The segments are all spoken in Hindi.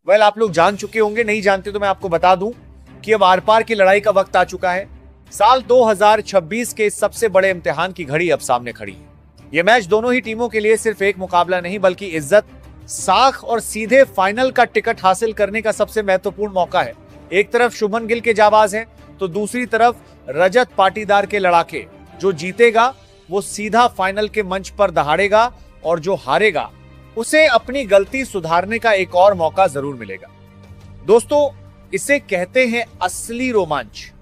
वेल, आप लोग जान चुके होंगे, नहीं जानते तो मैं आपको बता दूं कि अब आर पार की लड़ाई का वक्त आ चुका है। साल 2026 के सबसे बड़े इम्तिहान की घड़ी अब सामने खड़ी है। यह मैच दोनों ही टीमों के लिए सिर्फ एक मुकाबला नहीं बल्कि इज्जत, साख और सीधे फाइनल का टिकट हासिल करने का सबसे महत्वपूर्ण मौका है। एक तरफ शुभमन गिल के जाबाज हैं तो दूसरी तरफ रजत पाटीदार के लड़ाके। जो जीतेगा वो सीधा फाइनल के मंच पर दहाड़ेगा और जो हारेगा उसे अपनी गलती सुधारने का एक और मौका जरूर मिलेगा। दोस्तों, इसे कहते हैं असली रोमांच।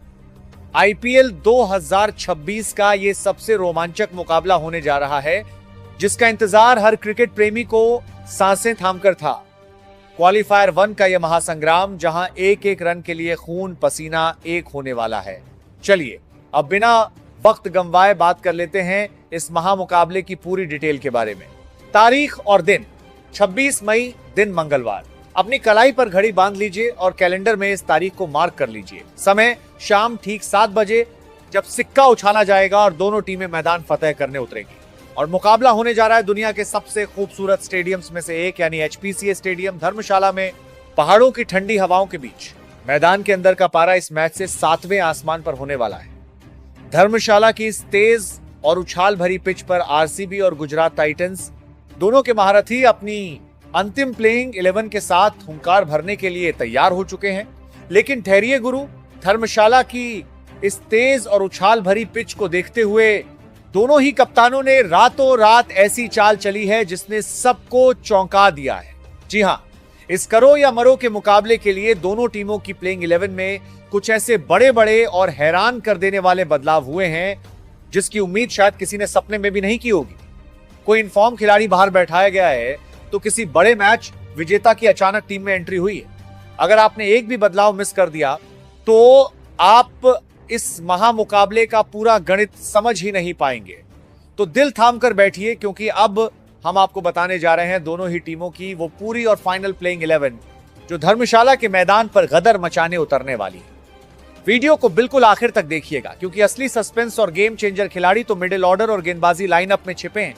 आईपीएल 2026 का ये सबसे रोमांचक मुकाबला होने जा रहा है, जिसका इंतजार हर क्रिकेट प्रेमी को सांसें थामकर था। क्वालिफायर 1 का यह महासंग्राम, जहां एक एक रन के लिए खून पसीना एक होने वाला है। चलिए अब बिना वक्त गंवाए बात कर लेते हैं इस महामुकाबले की पूरी डिटेल के बारे में। तारीख और दिन 26 मई, दिन मंगलवार। अपनी कलाई पर घड़ी बांध लीजिए और कैलेंडर में इस तारीख को मार्क कर लीजिए। समय शाम ठीक 7 बजे, जब सिक्का उछाला जाएगा और दोनों टीमें मैदान फतेह करने उतरेगी। और मुकाबला होने जा रहा है दुनिया के सबसे खूबसूरत स्टेडियम्स में से एक यानी एचपीसीए स्टेडियम धर्मशाला में, पहाड़ों की ठंडी हवाओं के बीच। मैदान के अंदर का पारा इस मैच से 7वें आसमान पर होने वाला है। धर्मशाला की इस तेज और उछाल भरी पिच पर आरसीबी और गुजरात टाइटंस दोनों के महारथी अपनी अंतिम प्लेइंग 11 के साथ हुंकार भरने के लिए तैयार हो चुके हैं। लेकिन ठहरिए गुरु, धर्मशाला की इस तेज और उछाल भरी पिच को देखते हुए दोनों ही कप्तानों ने रातों रात ऐसी चाल चली है जिसने सबको चौंका दिया है। जी हां, इस करो या मरो के मुकाबले के लिए दोनों टीमों की प्लेइंग 11 में कुछ ऐसे बड़े बड़े और हैरान कर देने वाले बदलाव हुए हैं जिसकी उम्मीद शायद किसी ने सपने में भी नहीं की होगी। कोई इनफॉर्म खिलाड़ी बाहर बैठाया गया है तो किसी बड़े मैच विजेता की अचानक टीम में एंट्री हुई है। अगर आपने एक भी बदलाव मिस कर दिया तो आप इस महामुकाबले का पूरा गणित समझ ही नहीं पाएंगे। तो दिल थाम कर बैठिए, क्योंकि अब हम आपको बताने जा रहे हैं दोनों ही टीमों की वो पूरी और फाइनल प्लेइंग 11 जो धर्मशाला के मैदान पर गदर मचाने उतरने वाली है। वीडियो को बिल्कुल आखिर तक देखिएगा, क्योंकि असली सस्पेंस और गेम चेंजर खिलाड़ी तो मिडिल ऑर्डर और गेंदबाजी लाइनअप में छिपे हैं।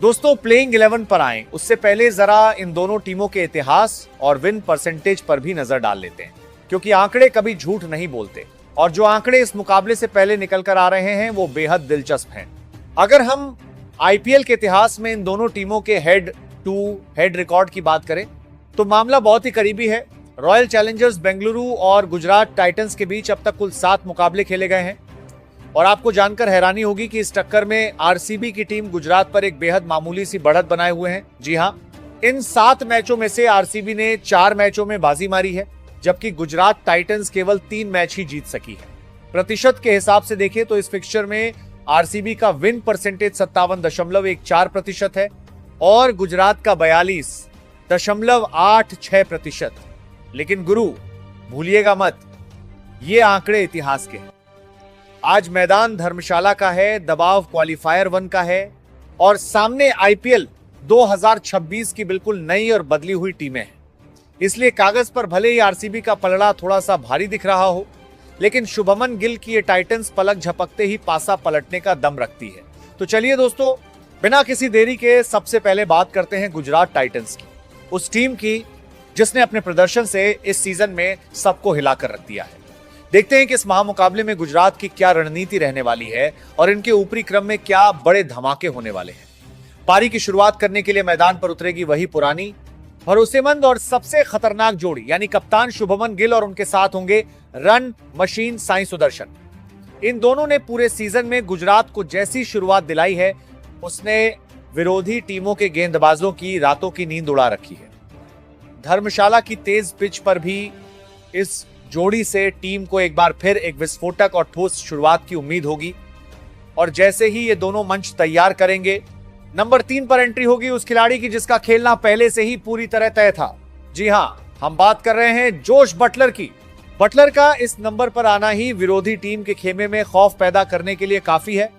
दोस्तों, प्लेइंग 11 पर आए उससे पहले जरा इन दोनों टीमों के इतिहास और विन परसेंटेज पर भी नजर डाल लेते हैं, क्योंकि आंकड़े कभी झूठ नहीं बोलते और जो आंकड़े इस मुकाबले से पहले निकल कर आ रहे हैं वो बेहद दिलचस्प हैं। अगर हम आईपीएल के इतिहास में इन दोनों टीमों के हेड टू हेड रिकॉर्ड की बात करें तो मामला बहुत ही करीबी है। रॉयल चैलेंजर्स बेंगलुरु और गुजरात टाइटंस के बीच अब तक कुल 7 मुकाबले खेले गए हैं और आपको जानकर हैरानी होगी कि इस टक्कर में आरसीबी की टीम गुजरात पर एक बेहद मामूली सी बढ़त बनाए हुए हैं। जी हां, इन 7 मैचों में से आरसीबी ने 4 मैचों में बाजी मारी है, जबकि गुजरात टाइटंस केवल 3 मैच ही जीत सकी है। प्रतिशत के हिसाब से देखें तो इस फिक्सचर में आरसीबी का विन परसेंटेज 57.14% है और गुजरात का 42.86%। लेकिन गुरु भूलिएगा मत, ये आंकड़े इतिहास के हैं। आज मैदान धर्मशाला का है, दबाव क्वालिफायर 1 का है और सामने आईपीएल 2026 की बिल्कुल नई और बदली हुई टीमें हैं। इसलिए कागज पर भले ही आरसीबी का पलड़ा थोड़ा सा भारी दिख रहा हो, लेकिन शुभमन गिल की ये टाइटंस पलक झपकते ही पासा पलटने का दम रखती है। तो चलिए दोस्तों, बिना किसी देरी के सबसे पहले बात करते हैं गुजरात टाइटंस की, उस टीम की जिसने अपने प्रदर्शन से इस सीजन में सबको हिलाकर रख दिया है। देखते हैं कि इस महामुकाबले में गुजरात की क्या रणनीति रहने वाली है और इनके ऊपरी क्रम में क्या बड़े धमाके होने वाले हैं। पारी की शुरुआत करने के लिए मैदान पर उतरेगी वही पुरानी भरोसेमंद और सबसे खतरनाक जोड़ी, यानी कप्तान शुभमन गिल और उनके साथ होंगे रन मशीन साई सुदर्शन। इन दोनों ने पूरे सीजन में गुजरात को जैसी शुरुआत दिलाई है उसने विरोधी टीमों के गेंदबाजों की रातों की नींद उड़ा रखी है। धर्मशाला की तेज पिच पर भी इस जोड़ी से टीम को एक बार फिर एक विस्फोटक और ठोस शुरुआत की उम्मीद होगी और जैसे ही ये दोनों मंच तैयार करेंगे, नंबर 3 पर एंट्री होगी उस खिलाड़ी की जिसका खेलना पहले से ही पूरी तरह तय था। जी हां, हम बात कर रहे हैं जोश बटलर की। बटलर का इस नंबर पर आना ही विरोधी टीम के खेमे में खौफ पैदा करने के लिए काफी है।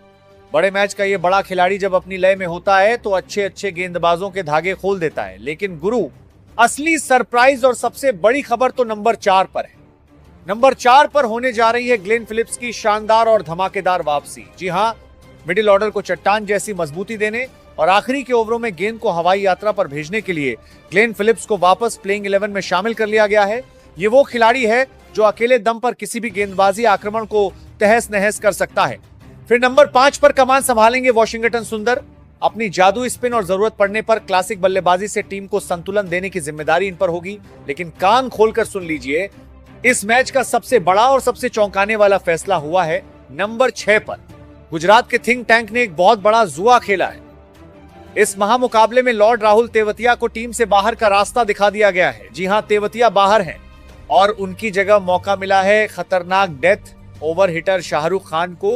बड़े मैच का ये बड़ा खिलाड़ी जब अपनी लय में होता है तो अच्छे अच्छे गेंदबाजों के धागे खोल देता है। लेकिन गुरु, असली सरप्राइज और सबसे बड़ी खबर तो नंबर 4 पर है। नंबर 4 पर होने जा रही है ग्लेन फिलिप्स की शानदार और धमाकेदार वापसी। जी हां, मिडिल ऑर्डर को चट्टान जैसी मजबूती देने और आखिरी के ओवरों में गेंद को हवाई यात्रा पर भेजने के लिए ग्लेन फिलिप्स को वापस प्लेइंग 11 में शामिल कर लिया गया है। ये वो खिलाड़ी है जो अकेले दम पर किसी भी गेंदबाजी आक्रमण को तहस नहस कर सकता है। फिर नंबर 5 पर कमान संभालेंगे वॉशिंगटन सुंदर। अपनी जादू स्पिन और जरूरत पड़ने पर क्लासिक बल्लेबाजी से टीम को संतुलन देने की जिम्मेदारी इन पर होगी। लेकिन कान खोलकर सुन लीजिए, इस मैच का सबसे बड़ा और सबसे चौंकाने वाला फैसला हुआ है नंबर 6 पर। गुजरात के थिंक टैंक ने एक बहुत बड़ा जुआ खेला है। इस महामुकाबले में लॉर्ड राहुल तेवतिया को टीम से बाहर का रास्ता दिखा दिया गया है। जी हां, तेवतिया बाहर हैं और उनकी जगह मौका मिला है खतरनाक death over hitter Shahrukh Khan को।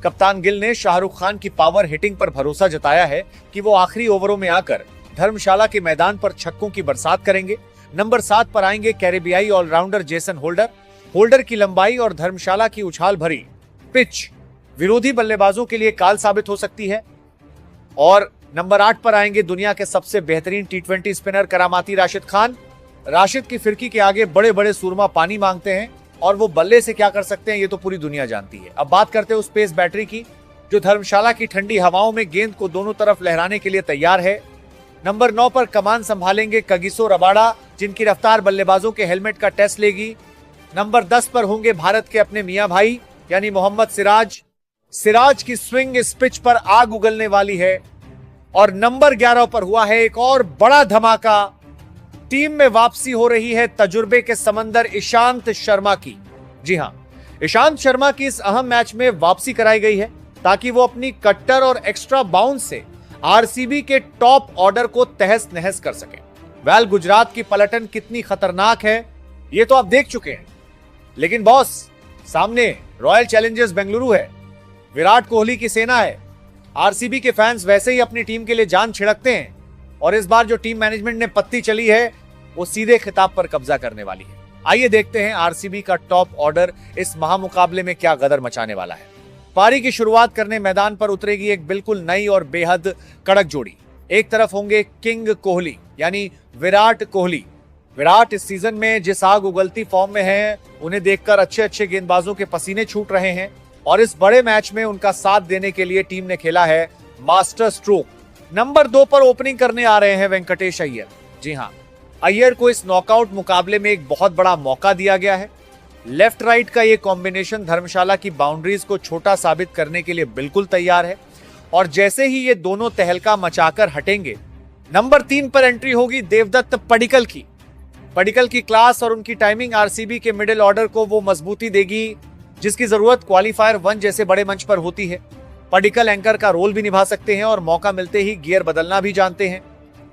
कप्तान गिल ने शाहरुख खान की पावर हिटिंग पर भरोसा जताया है कि वो आखिरी ओवरों में आकर धर्मशाला के मैदान पर छक्कों की बरसात करेंगे। नंबर 7 पर आएंगे कैरेबियाई ऑलराउंडर जेसन होल्डर। होल्डर की लंबाई और धर्मशाला की उछाल भरी पिच विरोधी बल्लेबाजों के लिए काल साबित हो सकती है। और नंबर 8 पर आएंगे दुनिया के सबसे बेहतरीन टी20 स्पिनर करामाती राशिद खान। राशिद की फिरकी के आगे बड़े बड़े सूरमा पानी मांगते हैं और वो बल्ले से क्या कर सकते हैं ये तो पूरी दुनिया जानती है। अब बात करते हैं उस पेस बैटरी की जो धर्मशाला की ठंडी हवाओं में गेंद को दोनों तरफ लहराने के लिए तैयार है। नंबर 9 पर कमान संभालेंगे कगिसो रबाडा, जिनकी रफ्तार बल्लेबाजों के हेलमेट का टेस्ट लेगी। नंबर 10 पर होंगे भारत के अपने मियां भाई यानी मोहम्मद सिराज। सिराज की स्विंग इस पिच पर आग उगलने वाली है। और नंबर 11 पर हुआ है एक और बड़ा धमाका। टीम में वापसी हो रही है तजुर्बे के समंदर ईशांत शर्मा की। जी हां, ईशांत शर्मा की इस अहम मैच में वापसी कराई गई है ताकि वो अपनी कट्टर और एक्स्ट्रा बाउंस से आरसीबी के टॉप ऑर्डर को तहस नहस कर सके। वेल, गुजरात की पलटन कितनी खतरनाक है ये तो आप देख चुके हैं, लेकिन बॉस सामने रॉयल चैलेंजर्स बेंगलुरु है, विराट कोहली की सेना है। आरसीबी के फैंस वैसे ही अपनी टीम के लिए जान छिड़कते हैं और इस बार जो टीम मैनेजमेंट ने पत्ती चली है वो सीधे खिताब पर कब्जा करने वाली है। आइए देखते हैं आरसीबी का टॉप ऑर्डर इस महामुकाबले में क्या गदर मचाने वाला है। पारी की शुरुआत करने मैदान पर उतरेगी एक बिल्कुल नई और बेहद कड़क जोड़ी। एक तरफ होंगे किंग कोहली यानी विराट कोहली। विराट इस सीजन में जिस आग उगलती फॉर्म में है, उन्हें देखकर अच्छे अच्छे गेंदबाजों के पसीने छूट रहे हैं और इस बड़े मैच में उनका साथ देने के लिए टीम ने खेला है मास्टर स्ट्रोक। नंबर 2 पर ओपनिंग करने आ रहे हैं वेंकटेश अय्यर। जी हां, अय्यर को इस नॉकआउट मुकाबले में एक बहुत बड़ा मौका दिया गया है। लेफ्ट राइट का ये कॉम्बिनेशन धर्मशाला की बाउंड्रीज को छोटा साबित करने के लिए बिल्कुल तैयार है और जैसे ही ये दोनों तहलका मचाकर हटेंगे, नंबर 3 पर एंट्री होगी देवदत्त पडिक्कल की। पडिक्कल की क्लास और उनकी टाइमिंग आरसीबी के मिडिल ऑर्डर को वो मजबूती देगी जिसकी जरूरत क्वालीफायर 1 जैसे बड़े मंच पर होती है। पडिक्कल एंकर का रोल भी निभा सकते हैं और मौका मिलते ही गियर बदलना भी जानते हैं।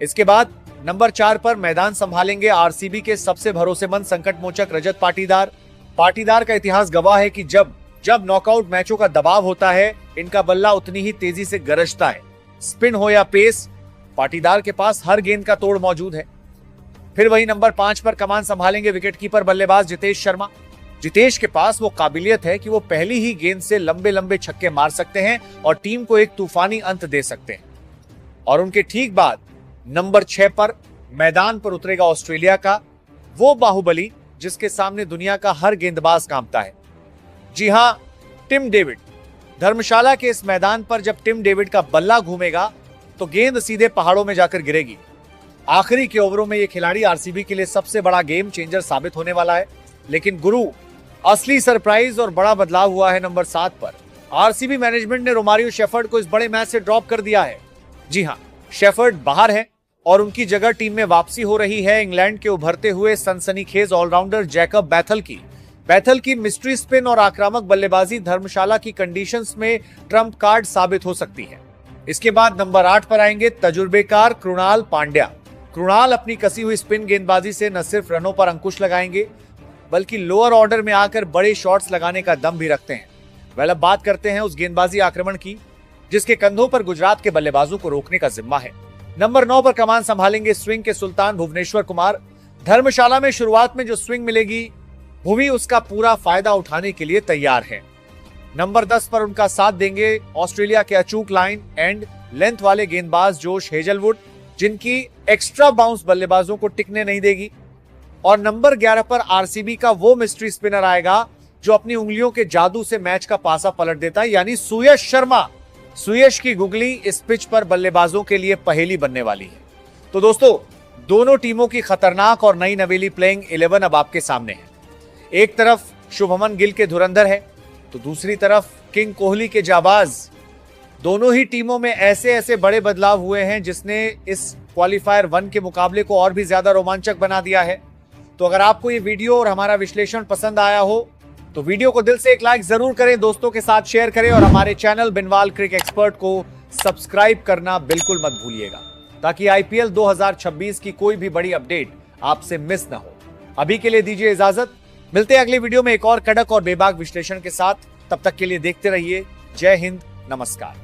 इसके बाद नंबर 4 पर मैदान संभालेंगे आरसीबी के सबसे भरोसेमंद संकट मोचक रजत पाटीदार। पाटीदार का इतिहास गवाह है कि जब नॉकआउट मैचों का दबाव होता है, इनका बल्ला उतनी ही तेजी से गरजता है। स्पिन हो या पेस, पाटीदार के पास हर गेंद का तोड़ मौजूद है। फिर वही नंबर 5 पर कमान संभालेंगे विकेटकीपर बल्लेबाज जितेश शर्मा। जितेश के पास वो काबिलियत है कि वो पहली ही गेंद से लंबे लंबे छक्के मार सकते हैं और टीम को एक तूफानी अंत दे सकते हैं। और उनके ठीक बाद नंबर 6 पर मैदान पर उतरेगा ऑस्ट्रेलिया का वो बाहुबली जिसके सामने दुनिया का हर गेंदबाज कांपता है। जी हां, टिम डेविड। धर्मशाला के इस मैदान पर जब टिम डेविड का बल्ला घूमेगा तो गेंद सीधे पहाड़ों में जाकर गिरेगी। आखिरी के ओवरों में यह खिलाड़ी आरसीबी के लिए सबसे बड़ा गेम चेंजर साबित होने वाला है। लेकिन गुरु, असली सरप्राइज और बड़ा बदलाव हुआ है नंबर 7 पर। आरसीबी मैनेजमेंट ने रोमारियो शेफर्ड को इस बड़े मैच से ड्रॉप कर दिया है। जी हां, शेफर्ड बाहर है और उनकी जगह टीम में वापसी हो रही है इंग्लैंड के उभरते हुए सनसनीखेज ऑलराउंडर जैकब बैथल की। बैथल की मिस्ट्री स्पिन और आक्रामक बल्लेबाजी धर्मशाला की कंडीशंस में ट्रम्प कार्ड साबित हो सकती है। इसके बाद नंबर 8 पर आएंगे तजुर्बेकार कृणाल पांड्या। कृणाल अपनी कसी हुई स्पिन गेंदबाजी से न सिर्फ रनों पर अंकुश लगाएंगे बल्कि लोअर ऑर्डर में आकर बड़े शॉट्स लगाने का दम भी रखते हैं। वेल, अब बात करते हैं उस गेंदबाजी आक्रमण की जिसके कंधों पर गुजरात के बल्लेबाजों को रोकने का जिम्मा है। नंबर 9 पर कमान संभालेंगे स्विंग के सुल्तान भुवनेश्वर कुमार। धर्मशाला में शुरुआत में जो स्विंग मिलेगी भुवी उसका पूरा फायदा उठाने के लिए तैयार है। नंबर 10 पर उनका साथ देंगे ऑस्ट्रेलिया के अचूक लाइन एंड लेंथ वाले गेंदबाज जोश हेजलवुड, जिनकी एक्स्ट्रा बाउंस बल्लेबाजों को टिकने नहीं देगी। और नंबर 11 पर आरसीबी का वो मिस्ट्री स्पिनर आएगा जो अपनी उंगलियों के जादू से मैच का पासा पलट देता है, यानी सुयश शर्मा। सुयश की गुगली इस पिच पर बल्लेबाजों के लिए पहेली बनने वाली है। तो दोस्तों, दोनों टीमों की खतरनाक और नई नवेली प्लेइंग 11 अब आपके सामने है। एक तरफ शुभमन गिल के धुरंधर है, तो दूसरी तरफ किंग कोहली के जाबाज। दोनों ही टीमों में ऐसे ऐसे बड़े बदलाव हुए हैं जिसने इस क्वालिफायर 1 के मुकाबले को और भी ज्यादा रोमांचक बना दिया है। तो अगर आपको ये वीडियो और हमारा विश्लेषण पसंद आया हो तो वीडियो को दिल से एक लाइक जरूर करें, दोस्तों के साथ शेयर करें और हमारे चैनल बिनवाल क्रिक एक्सपर्ट को सब्सक्राइब करना बिल्कुल मत भूलिएगा, ताकि आईपीएल 2026 की कोई भी बड़ी अपडेट आपसे मिस ना हो। अभी के लिए दीजिए इजाजत, मिलते हैं अगली वीडियो में एक और कड़क और बेबाक विश्लेषण के साथ। तब तक के लिए देखते रहिए। जय हिंद, नमस्कार।